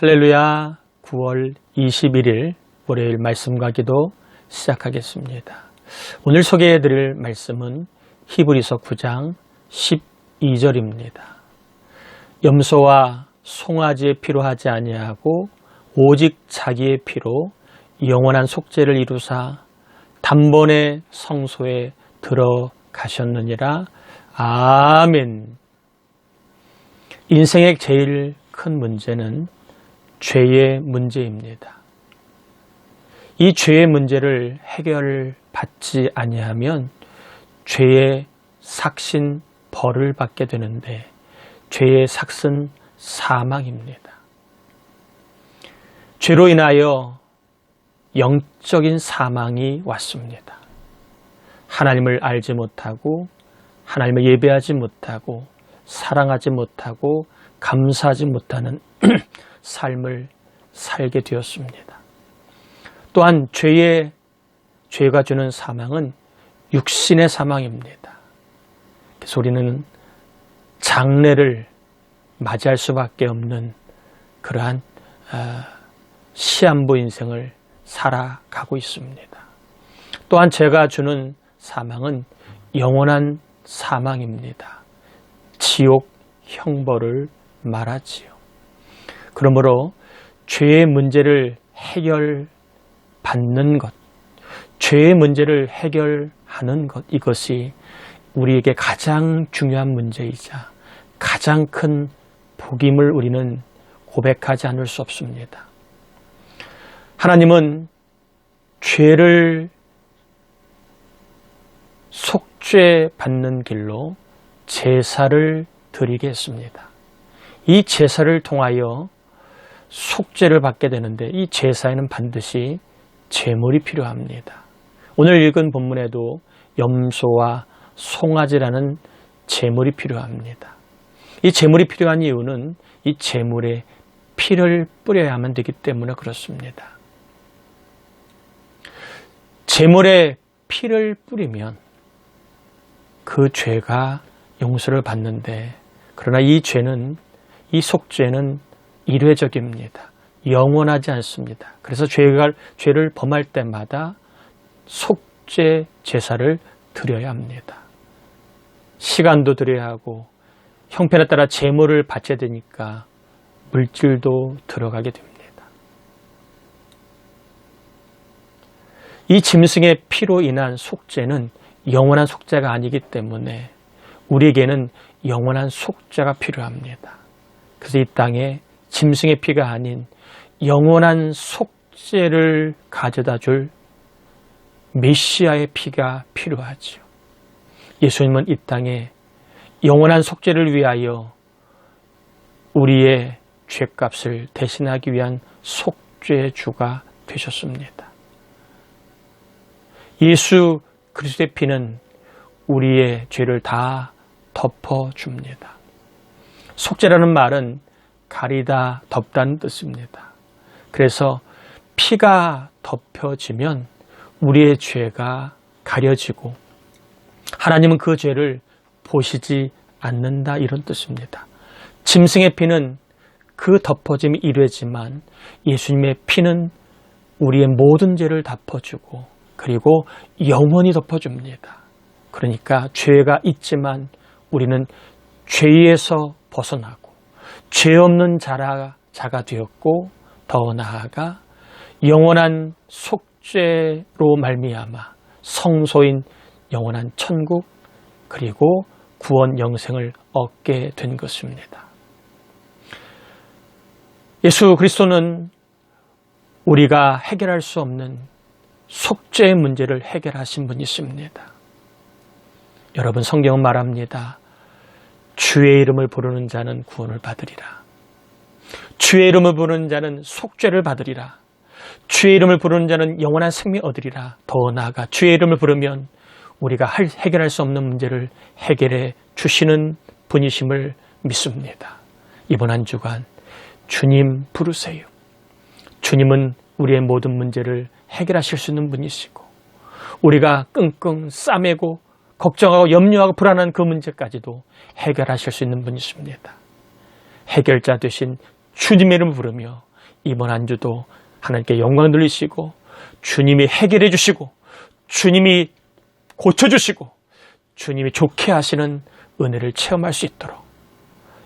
할렐루야. 9월 21일 월요일 말씀과 기도 시작하겠습니다. 오늘 소개해드릴 말씀은 히브리서 9장 12절입니다. 염소와 송아지의 피로 하지 아니하고 오직 자기의 피로 영원한 속죄를 이루사 단번에 성소에 들어가셨느니라. 아멘. 인생의 제일 큰 문제는 죄의 문제입니다. 이 죄의 문제를 해결받지 아니하면 죄의 삭신 벌을 받게 되는데 죄의 삭은 사망입니다. 죄로 인하여 영적인 사망이 왔습니다. 하나님을 알지 못하고 하나님을 예배하지 못하고 사랑하지 못하고 감사하지 못하는 삶을 살게 되었습니다. 또한 죄가 주는 사망은 육신의 사망입니다. 그래서 우리는 장래를 맞이할 수밖에 없는 그러한 시한부 인생을 살아가고 있습니다. 또한 죄가 주는 사망은 영원한 사망입니다. 지옥 형벌을 말하지요. 그러므로 죄의 문제를 해결받는 것, 죄의 문제를 해결하는 것, 이것이 우리에게 가장 중요한 문제이자 가장 큰 복임을 우리는 고백하지 않을 수 없습니다. 하나님은 죄를 속죄받는 길로 제사를 드리게 했습니다. 이 제사를 통하여 속죄를 받게 되는데 이 제사에는 반드시 제물이 필요합니다. 오늘 읽은 본문에도 염소와 송아지라는 제물이 필요합니다. 이 제물이 필요한 이유는 이 제물에 피를 뿌려야만 되기 때문에 그렇습니다. 제물에 피를 뿌리면 그 죄가 용서를 받는데, 그러나 이 죄는, 이 속죄는 일회적입니다. 영원하지 않습니다. 그래서 죄를 범할 때마다 속죄 제사를 드려야 합니다. 시간도 드려야 하고 형편에 따라 제물을 바쳐야 되니까 물질도 들어가게 됩니다. 이 짐승의 피로 인한 속죄는 영원한 속죄가 아니기 때문에 우리에게는 영원한 속죄가 필요합니다. 그래서 이 땅에 짐승의 피가 아닌 영원한 속죄를 가져다 줄 메시아의 피가 필요하죠. 예수님은 이 땅에 영원한 속죄를 위하여 우리의 죄값을 대신하기 위한 속죄주가 되셨습니다. 예수 그리스도의 피는 우리의 죄를 다 덮어줍니다. 속죄라는 말은 가리다, 덮다는 뜻입니다. 그래서 피가 덮여지면 우리의 죄가 가려지고 하나님은 그 죄를 보시지 않는다, 이런 뜻입니다. 짐승의 피는 그 덮어짐이 이르지만 예수님의 피는 우리의 모든 죄를 덮어주고 그리고 영원히 덮어줍니다. 그러니까 죄가 있지만 우리는 죄에서 벗어나고 죄 없는 자가 되었고 더 나아가 영원한 속죄로 말미암아 성소인 영원한 천국 그리고 구원 영생을 얻게 된 것입니다. 예수 그리스도는 우리가 해결할 수 없는 속죄의 문제를 해결하신 분이십니다. 여러분, 성경은 말합니다. 주의 이름을 부르는 자는 구원을 받으리라. 주의 이름을 부르는 자는 속죄를 받으리라. 주의 이름을 부르는 자는 영원한 생명 얻으리라. 더 나아가 주의 이름을 부르면 우리가 해결할 수 없는 문제를 해결해 주시는 분이심을 믿습니다. 이번 한 주간 주님 부르세요. 주님은 우리의 모든 문제를 해결하실 수 있는 분이시고 우리가 끙끙 싸매고 걱정하고 염려하고 불안한 그 문제까지도 해결하실 수 있는 분이십니다. 해결자 되신 주님의 이름을 부르며 이번 한 주도 하나님께 영광 돌리시고 주님이 해결해 주시고 주님이 고쳐주시고 주님이 좋게 하시는 은혜를 체험할 수 있도록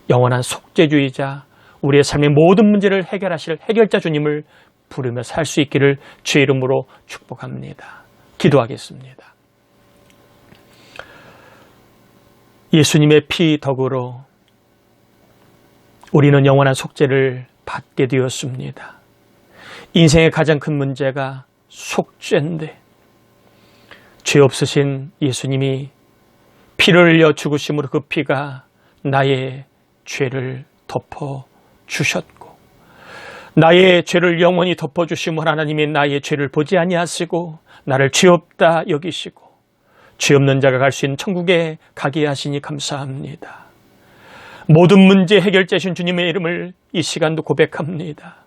영원한 속죄주의자, 우리의 삶의 모든 문제를 해결하실 해결자 주님을 부르며 살 수 있기를 주의 이름으로 축복합니다. 기도하겠습니다. 예수님의 피 덕으로 우리는 영원한 속죄를 받게 되었습니다. 인생의 가장 큰 문제가 속죄인데 죄 없으신 예수님이 피를 흘려 죽으심으로 그 피가 나의 죄를 덮어주셨고 나의 죄를 영원히 덮어주심으로 하나님이 나의 죄를 보지 아니하시고 나를 죄 없다 여기시고 죄 없는 자가 갈 수 있는 천국에 가게 하시니 감사합니다. 모든 문제 해결자신 주님의 이름을 이 시간도 고백합니다.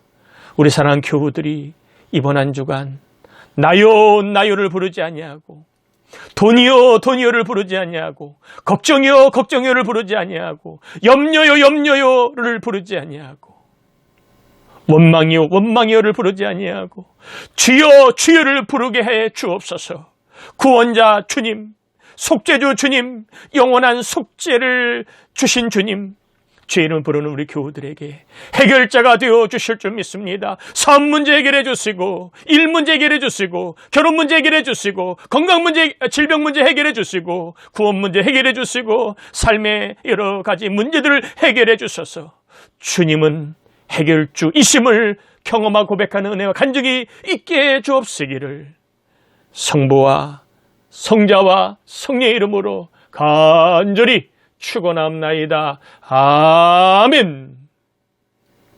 우리 사랑하는 교우들이 이번 한 주간 나요 나요를 부르지 아니하고 돈이요 돈이요를 부르지 아니하고 걱정이요 걱정이요를 부르지 아니하고 염려요 염려요를 부르지 아니하고 원망이요 원망이요를 부르지 아니하고 주여 주여를 부르게 해 주옵소서. 구원자 주님, 속죄주 주님, 영원한 속죄를 주신 주님, 죄 이름 부르는 우리 교우들에게 해결자가 되어 주실 줄 믿습니다. 사업 문제 해결해 주시고, 일 문제 해결해 주시고, 결혼 문제 해결해 주시고, 건강 문제, 질병 문제 해결해 주시고, 구원 문제 해결해 주시고, 삶의 여러 가지 문제들을 해결해 주셔서 주님은 해결주이심을 경험하고 고백하는 은혜와 간증이 있게 해 주옵시기를 성부와 성자와 성령의 이름으로 간절히 축원합나이다. 아멘.